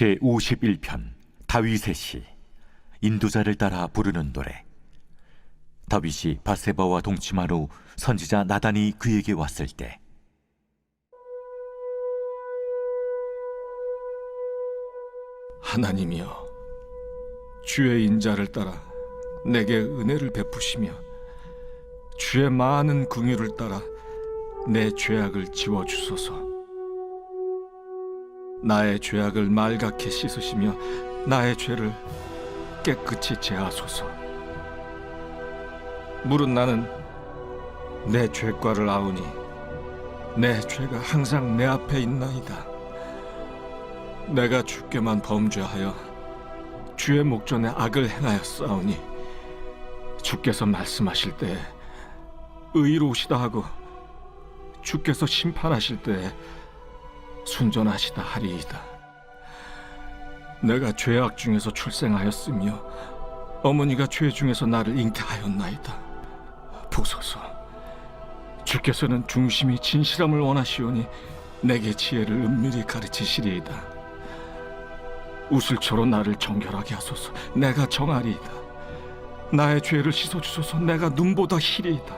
제51편 다윗의 시. 인도자를 따라 부르는 노래. 다윗이 밧세바와 동침한 후 선지자 나단이 그에게 왔을 때, 하나님이여, 주의 인자를 따라 내게 은혜를 베푸시며 주의 많은 긍휼을 따라 내 죄악을 지워주소서. 나의 죄악을 말갛게 씻으시며 나의 죄를 깨끗이 제하소서. 물은 나는 내 죄과를 아우니 내 죄가 항상 내 앞에 있나이다. 내가 주께만 범죄하여 주의 목전에 악을 행하였사오니 주께서 말씀하실 때에 의로우시다 하고 주께서 심판하실 때에 순전하시다 하리이다. 내가 죄악 중에서 출생하였으며 어머니가 죄 중에서 나를 잉태하였나이다. 보소서, 주께서는 중심이 진실함을 원하시오니 내게 지혜를 은밀히 가르치시리이다. 우슬초로 나를 정결하게 하소서. 내가 정하리이다. 나의 죄를 씻어주소서. 내가 눈보다 희리이다.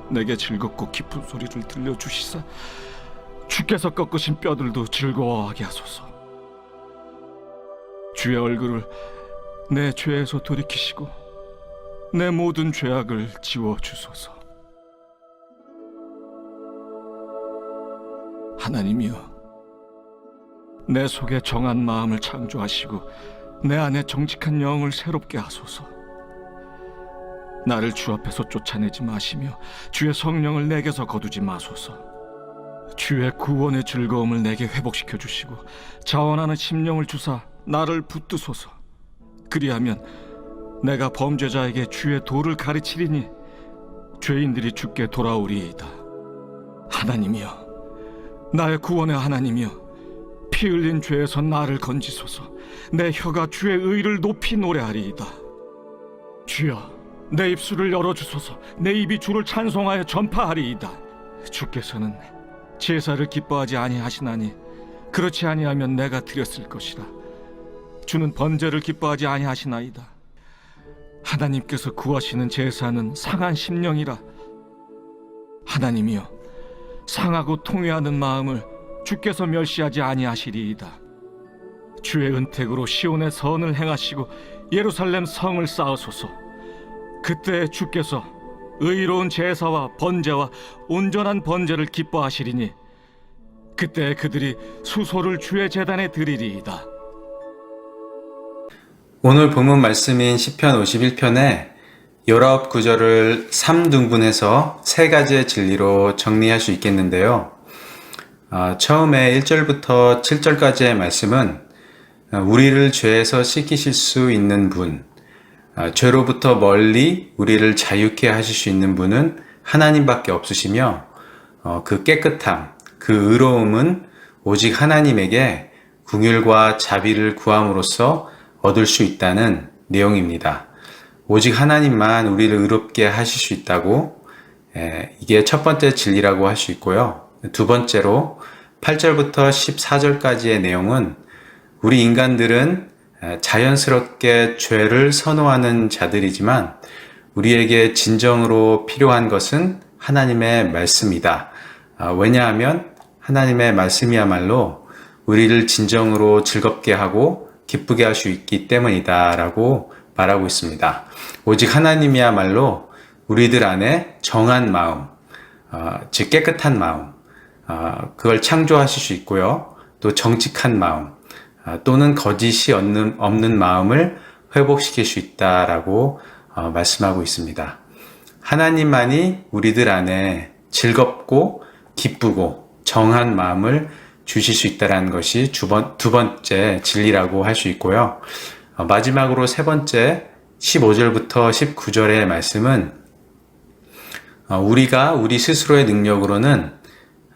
내게 즐겁고 깊은 소리를 들려주시사 주께서 꺾으신 뼈들도 즐거워하게 하소서. 주의 얼굴을 내 죄에서 돌이키시고 내 모든 죄악을 지워주소서. 하나님이여, 내 속에 정한 마음을 창조하시고 내 안에 정직한 영을 새롭게 하소서. 나를 주 앞에서 쫓아내지 마시며 주의 성령을 내게서 거두지 마소서. 주의 구원의 즐거움을 내게 회복시켜 주시고 자원하는 심령을 주사 나를 붙드소서. 그리하면 내가 범죄자에게 주의 도를 가르치리니 죄인들이 주께 돌아오리이다. 하나님이여, 나의 구원의 하나님이여, 피 흘린 죄에서 나를 건지소서. 내 혀가 주의 의를 높이 노래하리이다. 주여, 내 입술을 열어주소서. 내 입이 주를 찬송하여 전파하리이다. 주께서는 제사를 기뻐하지 아니하시나니 그렇지 아니하면 내가 드렸을 것이라. 주는 번제를 기뻐하지 아니하시나이다. 하나님께서 구하시는 제사는 상한 심령이라. 하나님이여, 상하고 통회하는 마음을 주께서 멸시하지 아니하시리이다. 주의 은택으로 시온의 선을 행하시고 예루살렘 성을 쌓으소서. 그때 주께서 의로운 제사와 번제와 온전한 번제를 기뻐하시리니 그때 그들이 수소를 주의 제단에 드리리이다. 오늘 본문 말씀인 시편 51편에 19구절을 3등분해서 세 가지의 진리로 정리할 수 있겠는데요. 처음에 1절부터 7절까지의 말씀은 우리를 죄에서 씻기실 수 있는 분, 죄로부터 멀리 우리를 자유케 하실 수 있는 분은 하나님밖에 없으시며 그 깨끗함, 그 의로움은 오직 하나님에게 긍휼과 자비를 구함으로써 얻을 수 있다는 내용입니다. 오직 하나님만 우리를 의롭게 하실 수 있다고, 이게 첫 번째 진리라고 할 수 있고요. 두 번째로 8절부터 14절까지의 내용은 우리 인간들은 자연스럽게 죄를 선호하는 자들이지만 우리에게 진정으로 필요한 것은 하나님의 말씀이다. 왜냐하면 하나님의 말씀이야말로 우리를 진정으로 즐겁게 하고 기쁘게 할 수 있기 때문이다 라고 말하고 있습니다. 오직 하나님이야말로 우리들 안에 정한 마음, 즉 깨끗한 마음, 그걸 창조하실 수 있고요. 또 정직한 마음, 또는 거짓이 없는 마음을 회복시킬 수 있다라고 말씀하고 있습니다. 하나님만이 우리들 안에 즐겁고 기쁘고 정한 마음을 주실 수 있다는 것이 두 번째 진리라고 할 수 있고요. 마지막으로 세 번째 15절부터 19절의 말씀은 우리가 우리 스스로의 능력으로는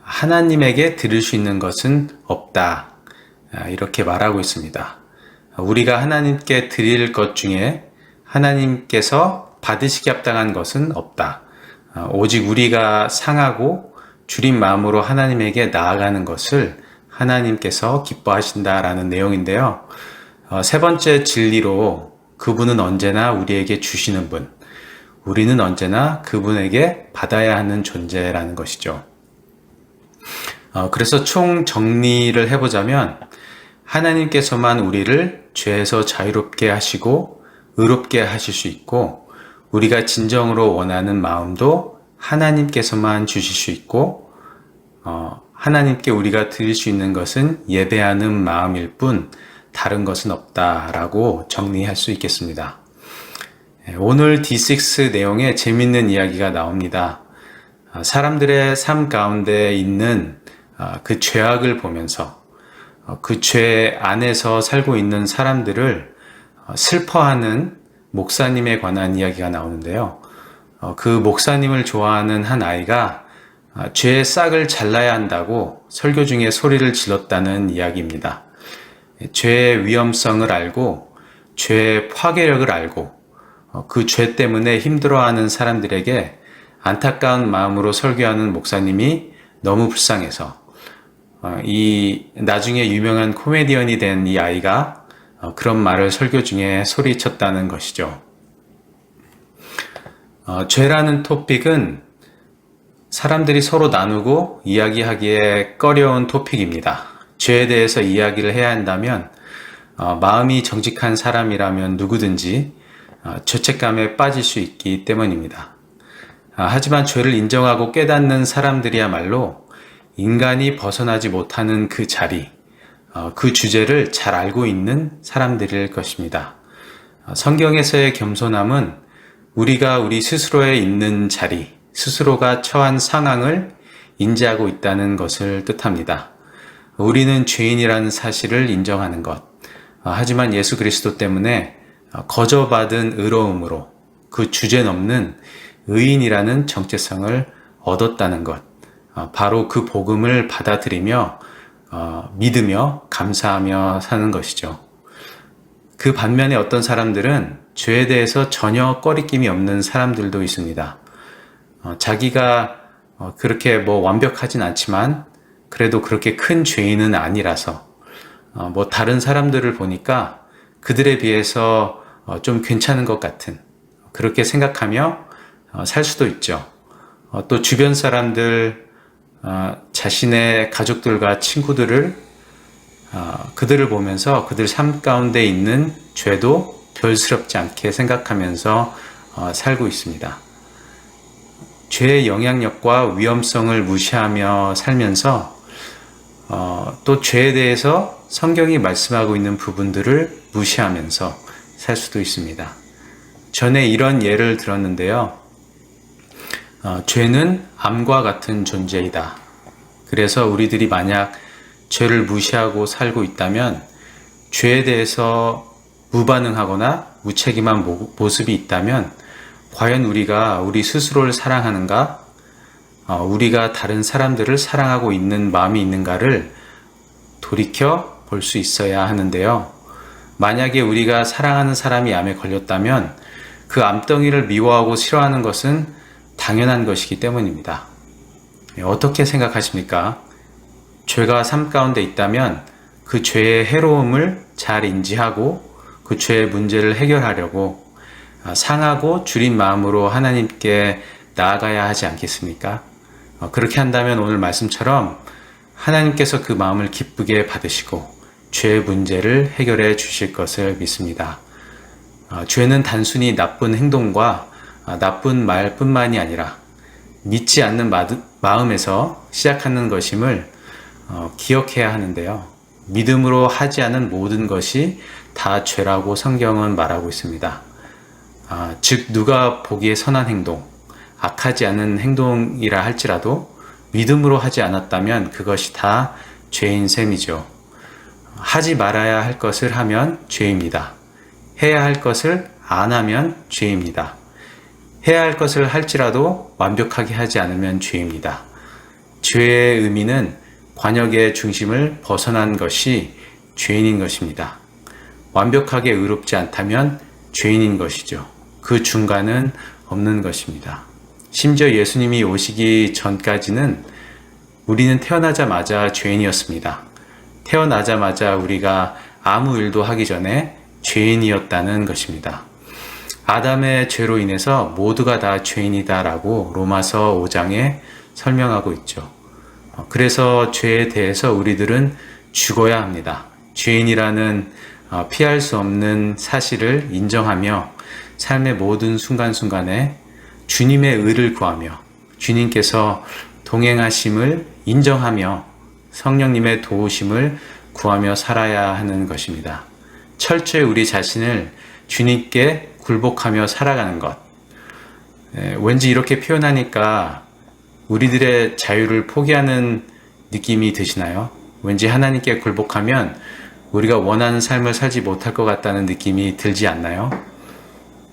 하나님에게 드릴 수 있는 것은 없다. 이렇게 말하고 있습니다. 우리가 하나님께 드릴 것 중에 하나님께서 받으시기 합당한 것은 없다. 오직 우리가 상하고 주린 마음으로 하나님에게 나아가는 것을 하나님께서 기뻐하신다라는 내용인데요. 세 번째 진리로 그분은 언제나 우리에게 주시는 분, 우리는 언제나 그분에게 받아야 하는 존재라는 것이죠. 그래서 총 정리를 해보자면 하나님께서만 우리를 죄에서 자유롭게 하시고 의롭게 하실 수 있고, 우리가 진정으로 원하는 마음도 하나님께서만 주실 수 있고, 하나님께 우리가 드릴 수 있는 것은 예배하는 마음일 뿐 다른 것은 없다라고 정리할 수 있겠습니다. 오늘 D6 내용에 재밌는 이야기가 나옵니다. 사람들의 삶 가운데 있는 그 죄악을 보면서 그 죄 안에서 살고 있는 사람들을 슬퍼하는 목사님에 관한 이야기가 나오는데요. 그 목사님을 좋아하는 한 아이가 죄의 싹을 잘라야 한다고 설교 중에 소리를 질렀다는 이야기입니다. 죄의 위험성을 알고 죄의 파괴력을 알고 그 죄 때문에 힘들어하는 사람들에게 안타까운 마음으로 설교하는 목사님이 너무 불쌍해서 이 나중에 유명한 코미디언이 된 이 아이가 그런 말을 설교 중에 소리쳤다는 것이죠. 죄라는 토픽은 사람들이 서로 나누고 이야기하기에 꺼려운 토픽입니다. 죄에 대해서 이야기를 해야 한다면 마음이 정직한 사람이라면 누구든지 죄책감에 빠질 수 있기 때문입니다. 하지만 죄를 인정하고 깨닫는 사람들이야말로 인간이 벗어나지 못하는 그 자리, 그 주제를 잘 알고 있는 사람들일 것입니다. 성경에서의 겸손함은 우리가 우리 스스로에 있는 자리, 스스로가 처한 상황을 인지하고 있다는 것을 뜻합니다. 우리는 죄인이라는 사실을 인정하는 것, 하지만 예수 그리스도 때문에 거저받은 의로움으로 그 주제 넘는 의인이라는 정체성을 얻었다는 것, 바로 그 복음을 받아들이며 믿으며 감사하며 사는 것이죠. 그 반면에 어떤 사람들은 죄에 대해서 전혀 꺼리낌이 없는 사람들도 있습니다. 자기가 그렇게 완벽하진 않지만 그래도 그렇게 큰 죄인은 아니라서 다른 사람들을 보니까 그들에 비해서 좀 괜찮은 것 같은 그렇게 생각하며 살 수도 있죠. 또 주변 사람들, 자신의 가족들과 친구들을 그들을 보면서 그들 삶 가운데 있는 죄도 별스럽지 않게 생각하면서 살고 있습니다. 죄의 영향력과 위험성을 무시하며 살면서 또 죄에 대해서 성경이 말씀하고 있는 부분들을 무시하면서 살 수도 있습니다. 전에 이런 예를 들었는데요. 죄는 암과 같은 존재이다. 그래서 우리들이 만약 죄를 무시하고 살고 있다면 죄에 대해서 무반응하거나 무책임한 모습이 있다면 과연 우리가 우리 스스로를 사랑하는가? 우리가 다른 사람들을 사랑하고 있는 마음이 있는가를 돌이켜 볼 수 있어야 하는데요. 만약에 우리가 사랑하는 사람이 암에 걸렸다면 그 암덩이를 미워하고 싫어하는 것은 당연한 것이기 때문입니다. 어떻게 생각하십니까? 죄가 삶 가운데 있다면 그 죄의 해로움을 잘 인지하고 그 죄의 문제를 해결하려고 상하고 줄인 마음으로 하나님께 나아가야 하지 않겠습니까? 그렇게 한다면 오늘 말씀처럼 하나님께서 그 마음을 기쁘게 받으시고 죄의 문제를 해결해 주실 것을 믿습니다. 죄는 단순히 나쁜 행동과 나쁜 말뿐만이 아니라 믿지 않는 마음에서 시작하는 것임을 기억해야 하는데요. 믿음으로 하지 않은 모든 것이 다 죄라고 성경은 말하고 있습니다. 즉 누가 보기에 선한 행동, 악하지 않은 행동이라 할지라도 믿음으로 하지 않았다면 그것이 다 죄인 셈이죠. 하지 말아야 할 것을 하면 죄입니다. 해야 할 것을 안 하면 죄입니다. 해야 할 것을 할지라도 완벽하게 하지 않으면 죄입니다. 죄의 의미는 관역의 중심을 벗어난 것이 죄인인 것입니다. 완벽하게 의롭지 않다면 죄인인 것이죠. 그 중간은 없는 것입니다. 심지어 예수님이 오시기 전까지는 우리는 태어나자마자 죄인이었습니다. 태어나자마자 우리가 아무 일도 하기 전에 죄인이었다는 것입니다. 아담의 죄로 인해서 모두가 다 죄인이다라고 로마서 5장에 설명하고 있죠. 그래서 죄에 대해서 우리들은 죽어야 합니다. 죄인이라는 피할 수 없는 사실을 인정하며 삶의 모든 순간순간에 주님의 의를 구하며 주님께서 동행하심을 인정하며 성령님의 도우심을 구하며 살아야 하는 것입니다. 철저히 우리 자신을 주님께 굴복하며 살아가는 것. 왠지 이렇게 표현하니까 우리들의 자유를 포기하는 느낌이 드시나요? 왠지 하나님께 굴복하면 우리가 원하는 삶을 살지 못할 것 같다는 느낌이 들지 않나요?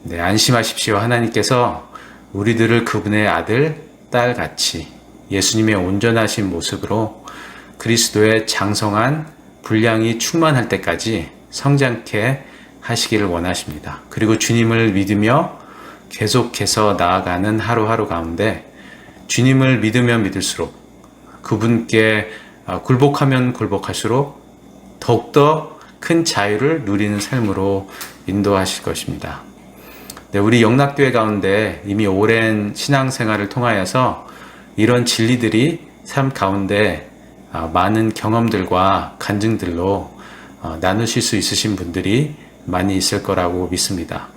네, 안심하십시오. 하나님께서 우리들을 그분의 아들, 딸 같이 예수님의 온전하신 모습으로 그리스도의 장성한 분량이 충만할 때까지 성장케 하시기를 원하십니다. 그리고 주님을 믿으며 계속해서 나아가는 하루하루 가운데 주님을 믿으면 믿을수록 그분께 굴복하면 굴복할수록 더욱더 큰 자유를 누리는 삶으로 인도하실 것입니다. 네, 우리 영락교회 가운데 이미 오랜 신앙생활을 통하여서 이런 진리들이 삶 가운데 많은 경험들과 간증들로 나누실 수 있으신 분들이 많이 있을 거라고 믿습니다.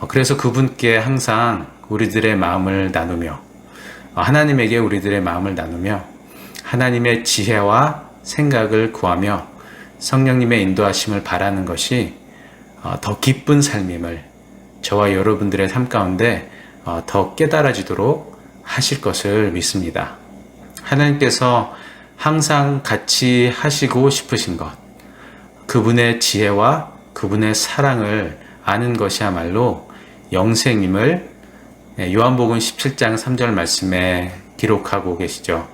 그래서 그분께 항상 우리들의 마음을 나누며 하나님에게 우리들의 마음을 나누며 하나님의 지혜와 생각을 구하며 성령님의 인도하심을 바라는 것이 더 기쁜 삶임을 저와 여러분들의 삶 가운데 더 깨달아지도록 하실 것을 믿습니다. 하나님께서 항상 같이 하시고 싶으신 것, 그분의 지혜와 그분의 사랑을 아는 것이야말로 영생임을 요한복음 17장 3절 말씀에 기록하고 계시죠.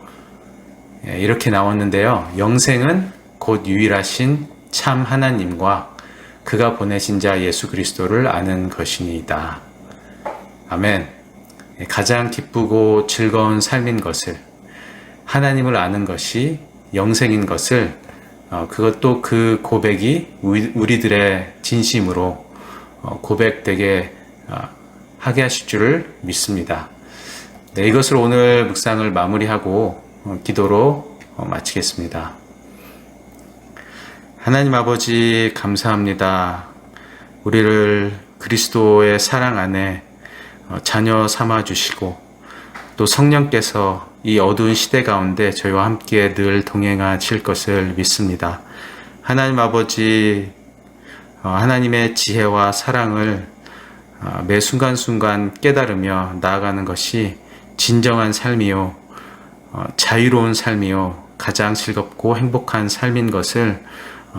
이렇게 나왔는데요. 영생은 곧 유일하신 참 하나님과 그가 보내신 자 예수 그리스도를 아는 것이니이다. 아멘. 가장 기쁘고 즐거운 삶인 것을, 하나님을 아는 것이 영생인 것을, 그것도 그 고백이 우리들의 진심으로 고백되게 하게 하실 줄을 믿습니다. 네, 이것으로 오늘 묵상을 마무리하고 기도로 마치겠습니다. 하나님 아버지 감사합니다. 우리를 그리스도의 사랑 안에 자녀 삼아 주시고 또 성령께서 이 어두운 시대 가운데 저희와 함께 늘 동행하실 것을 믿습니다. 하나님 아버지, 하나님의 지혜와 사랑을 매 순간순간 깨달으며 나아가는 것이 진정한 삶이요, 자유로운 삶이요, 가장 즐겁고 행복한 삶인 것을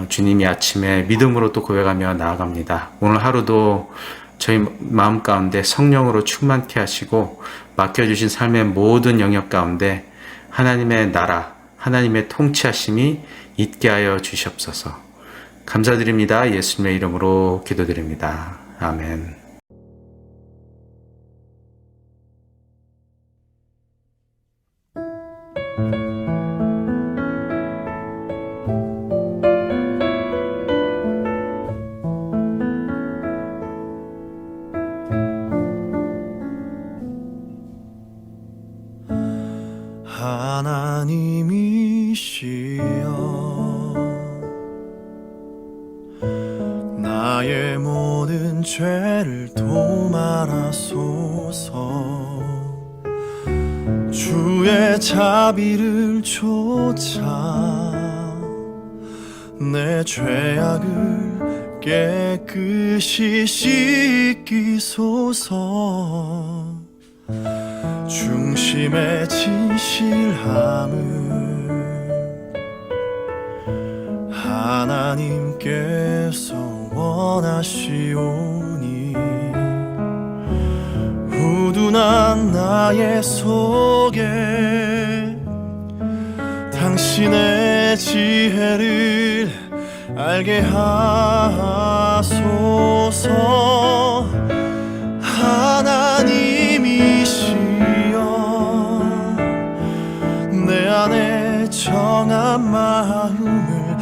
주님이 아침에 믿음으로 또 고백하며 나아갑니다. 오늘 하루도 저희 마음 가운데 성령으로 충만케 하시고 맡겨주신 삶의 모든 영역 가운데 하나님의 나라, 하나님의 통치하심이 있게 하여 주시옵소서. 감사드립니다. 예수님의 이름으로 기도드립니다. 아멘. 하나님이시여 나의 모든 죄를 도말하소서 주의 자비를 좇아 내 죄악을 깨끗이 씻기소서 중심의 진실함을 하나님께서 원하시오니 우둔한 나의 속에 당신의 지혜를 알게 하소서 하나님이시여 내 안에 정한 마음을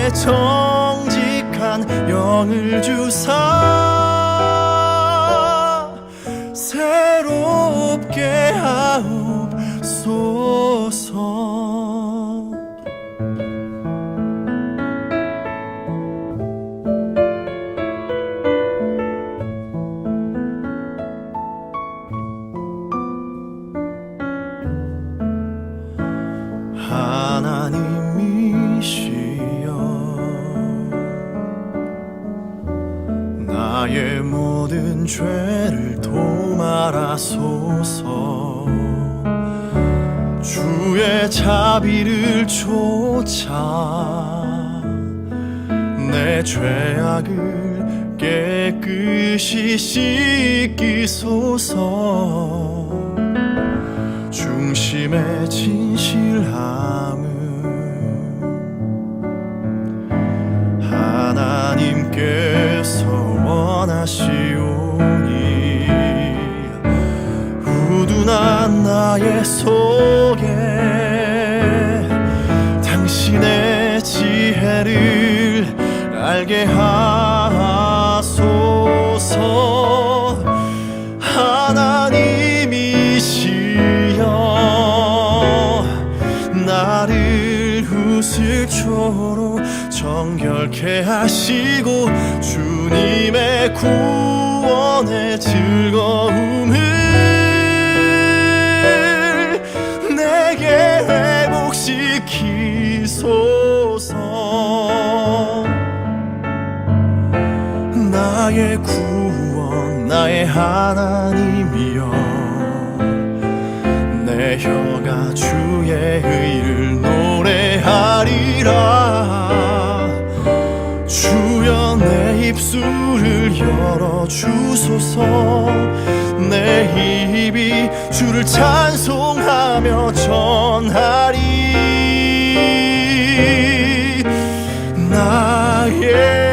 내게 정직한 영을 주사 새롭게 하옵소서. 하나님이시여 나의 모든 죄를 도말하소서. 주의 자비를 좇아 내 죄악을 깨끗이 씻기소서. 중심의 진실함은 하나님께서 원하시오니 우둔한 나의 속에 당신의 지혜를 알게 하소서. 하나님이시여 나를 우슬초로 정결케 하시고 주님의 구원의 즐거움을 내게 회복시키소서. 나의 구원 나의 하나님이여 내 혀가 주의 의를 노래하리라. 주여 내 입술을 열어주소서. 내 입이 주를 찬송하며 전하리. 나의